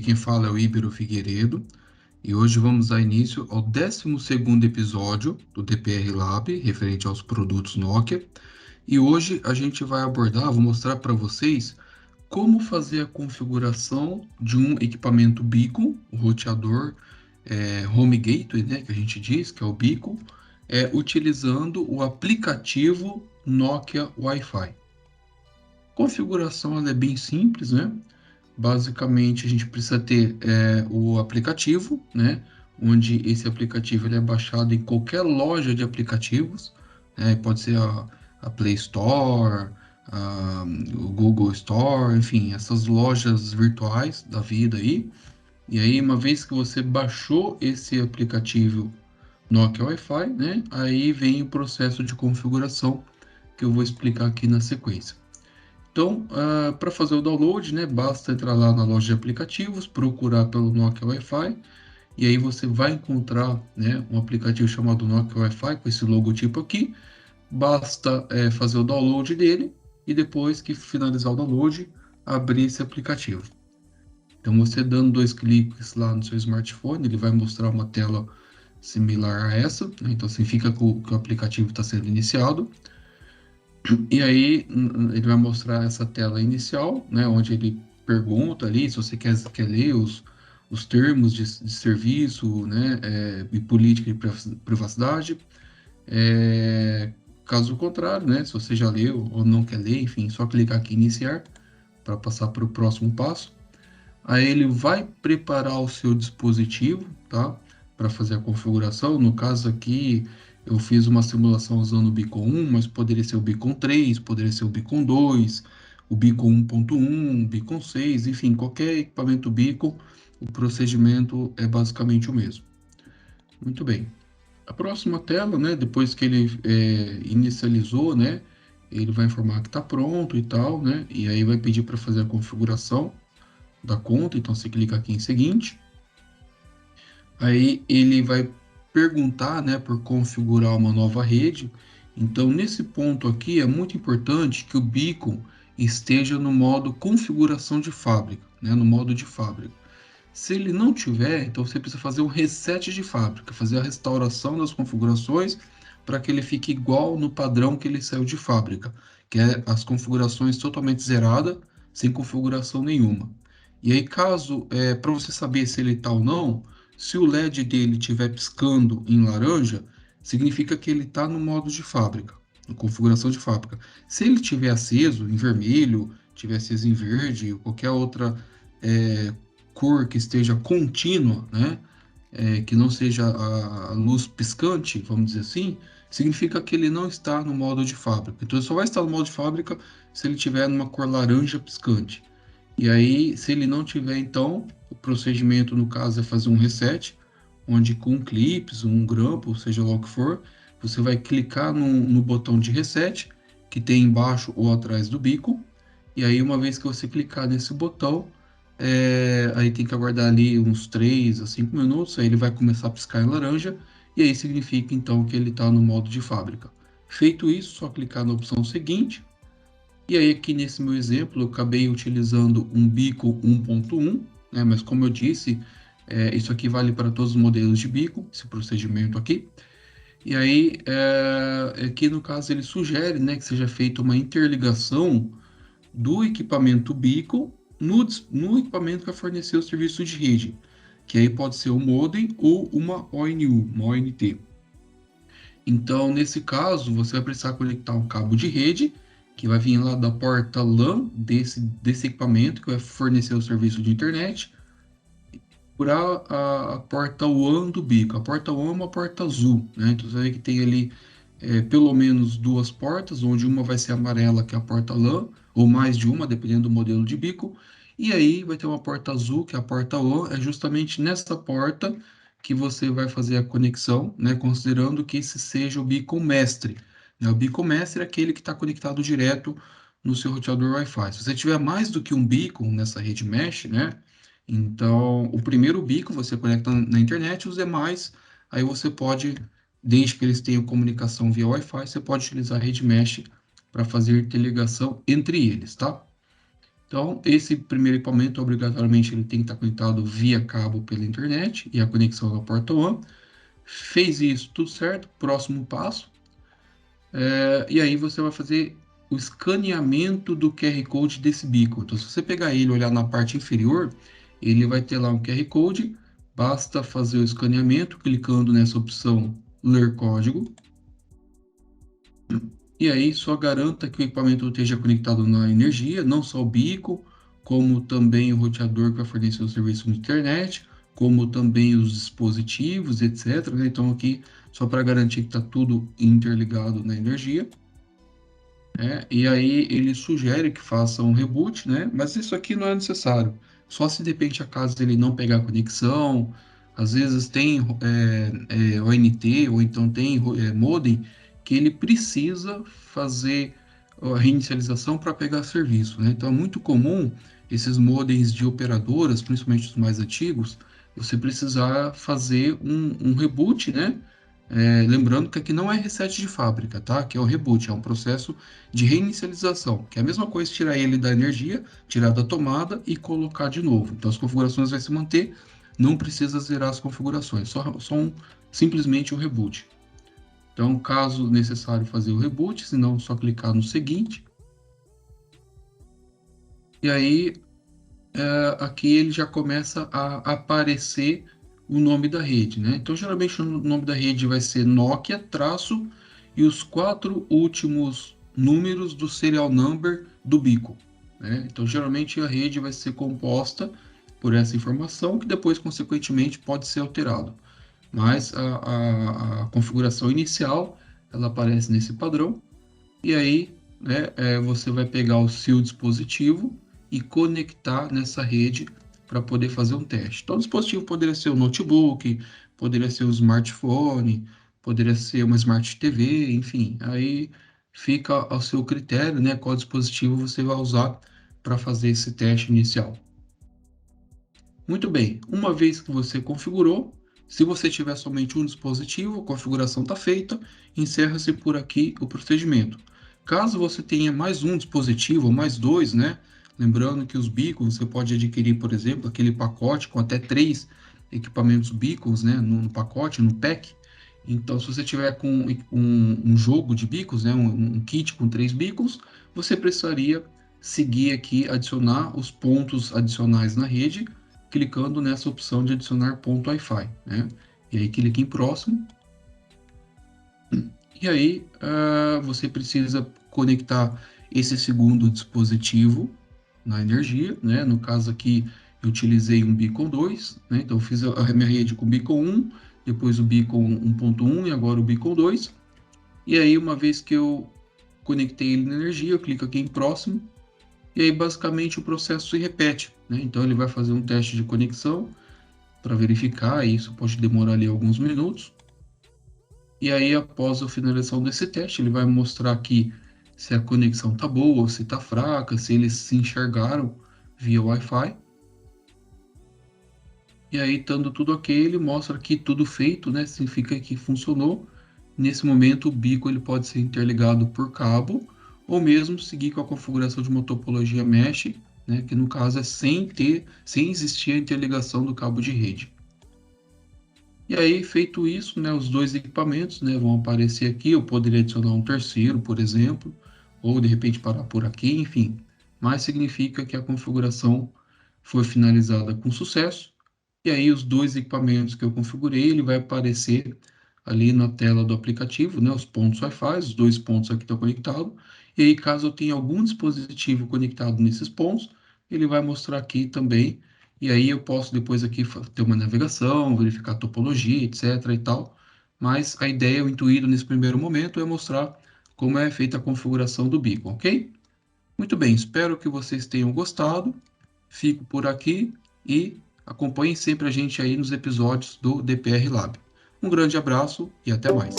Aqui quem fala é o Íbero Figueiredo e hoje vamos dar início ao 12º episódio do DPR Lab, referente aos produtos Nokia. E hoje a gente vai abordar, vou mostrar para vocês como fazer a configuração de um equipamento Beacon, o roteador Home Gateway, né, que a gente diz, que é o Beacon, utilizando o aplicativo Nokia Wi-Fi. A configuração ela é bem simples, né? Basicamente, a gente precisa ter o aplicativo, né? Onde esse aplicativo ele é baixado em qualquer loja de aplicativos, né? Pode ser a Play Store, o Google Store, enfim, essas lojas virtuais da vida aí. E aí, uma vez que você baixou esse aplicativo Nokia Wi-Fi, né? Aí vem o processo de configuração que eu vou explicar aqui na sequência. Então, para fazer o download, né, basta entrar lá na loja de aplicativos, procurar pelo Nokia Wi-Fi, e aí você vai encontrar, né, um aplicativo chamado Nokia Wi-Fi com esse logotipo aqui. Basta fazer o download dele e depois que finalizar o download, abrir esse aplicativo. Então, você dando 2 cliques lá no seu smartphone, ele vai mostrar uma tela similar a essa, né? Então significa que o aplicativo está sendo iniciado. E aí ele vai mostrar essa tela inicial, né, onde ele pergunta ali se você quer ler os termos de serviço, né, e política de privacidade. Caso contrário, né, se você já leu ou não quer ler, enfim, só clicar aqui em iniciar para passar para o próximo passo. Aí ele vai preparar o seu dispositivo, tá? Para fazer a configuração. No caso aqui, eu fiz uma simulação usando o Beacon 1, mas poderia ser o Beacon 3, poderia ser o Beacon 2, o Beacon 1.1, Beacon 6, enfim, qualquer equipamento Beacon, o procedimento é basicamente o mesmo. Muito bem. A próxima tela, né, depois que ele inicializou, né, ele vai informar que está pronto e tal, né, e aí vai pedir para fazer a configuração da conta, então você clica aqui em seguinte. Aí ele vai perguntar, né, por configurar uma nova rede. Então, nesse ponto aqui, é muito importante que o Beacon esteja no modo configuração de fábrica, né, no modo de fábrica. Se ele não tiver, então você precisa fazer um reset de fábrica, fazer a restauração das configurações para que ele fique igual no padrão que ele saiu de fábrica, que é as configurações totalmente zerada, sem configuração nenhuma. E aí, caso, para você saber se ele está ou não, se o LED dele estiver piscando em laranja, significa que ele está no modo de fábrica, na configuração de fábrica. Se ele estiver aceso em vermelho, estiver aceso em verde, ou qualquer outra cor que esteja contínua, né? Que não seja a luz piscante, vamos dizer assim, significa que ele não está no modo de fábrica. Então ele só vai estar no modo de fábrica se ele tiver numa cor laranja piscante. E aí, se ele não tiver, então, o procedimento, no caso, é fazer um reset, onde com clips, um grampo, seja lá o que for, você vai clicar no botão de reset, que tem embaixo ou atrás do bico, e aí, uma vez que você clicar nesse botão, aí tem que aguardar ali uns 3 a 5 minutos, aí ele vai começar a piscar em laranja, e aí significa, então, que ele está no modo de fábrica. Feito isso, só clicar na opção seguinte, e aí, aqui nesse meu exemplo, eu acabei utilizando um Beacon 1.1, né? Mas como eu disse, isso aqui vale para todos os modelos de Beacon, esse procedimento aqui. E aí, aqui no caso, ele sugere, né, que seja feita uma interligação do equipamento Beacon no equipamento que vai fornecer o serviço de rede, que aí pode ser um modem ou uma ONU, uma ONT. Então, nesse caso, você vai precisar conectar um cabo de rede, que vai vir lá da porta LAN desse equipamento, que vai fornecer o serviço de internet, por a porta WAN do bico. A porta WAN é uma porta azul, né? Então, você vê que tem ali pelo menos 2 portas, onde uma vai ser amarela, que é a porta LAN, ou mais de uma, dependendo do modelo de bico. E aí vai ter uma porta azul, que é a porta WAN, é justamente nessa porta que você vai fazer a conexão, né, considerando que esse seja o beacon mestre, né? O beacon mestre é aquele que está conectado direto no seu roteador Wi-Fi. Se você tiver mais do que um beacon nessa rede mesh, né, então o primeiro beacon você conecta na internet, os demais, aí você pode, desde que eles tenham comunicação via Wi-Fi, você pode utilizar a rede mesh para fazer interligação entre eles, tá? Então, esse primeiro equipamento, obrigatoriamente, ele tem que estar conectado via cabo pela internet e a conexão da porta WAN. Fez isso, tudo certo. Próximo passo. E aí você vai fazer o escaneamento do QR Code desse beacon. Então, se você pegar ele e olhar na parte inferior, ele vai ter lá um QR Code. Basta fazer o escaneamento clicando nessa opção Ler Código. E aí só garanta que o equipamento esteja conectado na energia, não só o beacon, como também o roteador que vai fornecer o serviço de internet, como também os dispositivos, etc, né? Então aqui só para garantir que está tudo interligado na energia. E aí ele sugere que faça um reboot, né? Mas isso aqui não é necessário. Só se de repente a casa ele não pegar conexão, às vezes tem ONT ou então tem modem que ele precisa fazer a reinicialização para pegar serviço, né? Então é muito comum esses modems de operadoras, principalmente os mais antigos, você precisar fazer um reboot, né? Lembrando que aqui não é reset de fábrica, tá? Que é o reboot, é um processo de reinicialização, que é a mesma coisa tirar ele da energia, tirar da tomada e colocar de novo. Então as configurações vai se manter, não precisa zerar as configurações, simplesmente o reboot. Então, caso necessário fazer o reboot, se não, só clicar no seguinte. E aí, aqui ele já começa a aparecer o nome da rede, né? Então, geralmente o nome da rede vai ser Nokia, traço, e os 4 últimos números do serial number do bico, né? Então, geralmente a rede vai ser composta por essa informação, que depois, consequentemente, pode ser alterado. Mas a configuração inicial, ela aparece nesse padrão, e aí, né, você vai pegar o seu dispositivo e conectar nessa rede para poder fazer um teste. Então, o dispositivo poderia ser um notebook, poderia ser um smartphone, poderia ser uma Smart TV, enfim. Aí fica ao seu critério, né, qual dispositivo você vai usar para fazer esse teste inicial. Muito bem, uma vez que você configurou, se você tiver somente um dispositivo, a configuração está feita, encerra-se por aqui o procedimento. Caso você tenha mais um dispositivo, ou mais dois, né? Lembrando que os beacons você pode adquirir, por exemplo, aquele pacote com até 3 equipamentos beacons, né? No pacote, no pack. Então, se você tiver com um jogo de beacons, né? Um kit com 3 beacons, você precisaria seguir aqui, adicionar os pontos adicionais na rede clicando nessa opção de adicionar ponto Wi-Fi, né? E aí clique em próximo. E aí você precisa conectar esse segundo dispositivo na energia, né? No caso aqui eu utilizei um Beacon 2, né? Então eu fiz a minha rede com o Beacon 1, depois o Beacon 1.1 e agora o Beacon 2. E aí uma vez que eu conectei ele na energia, eu clico aqui em próximo. E aí basicamente o processo se repete, né? Então ele vai fazer um teste de conexão para verificar, e isso pode demorar ali alguns minutos. E aí, após a finalização desse teste, ele vai mostrar aqui se a conexão tá boa, se tá fraca, se eles se enxergaram via Wi-Fi. E aí, estando tudo ok, ele mostra aqui tudo feito, né? Significa que funcionou. Nesse momento, o bico ele pode ser interligado por cabo ou mesmo seguir com a configuração de uma topologia mesh, né? Que no caso é sem existir a interligação do cabo de rede. E aí, feito isso, né, os dois equipamentos, né, vão aparecer aqui. Eu poderia adicionar um terceiro, por exemplo, ou de repente parar por aqui, enfim. Mas significa que a configuração foi finalizada com sucesso. E aí, os dois equipamentos que eu configurei, ele vai aparecer ali na tela do aplicativo, né, os pontos Wi-Fi, os dois pontos aqui estão conectados. E aí, caso eu tenha algum dispositivo conectado nesses pontos, ele vai mostrar aqui também, e aí eu posso depois aqui ter uma navegação, verificar a topologia, etc e tal. Mas a ideia, o intuito nesse primeiro momento é mostrar como é feita a configuração do beacon, ok? Muito bem, espero que vocês tenham gostado. Fico por aqui e acompanhem sempre a gente aí nos episódios do DPR Lab. Um grande abraço e até mais.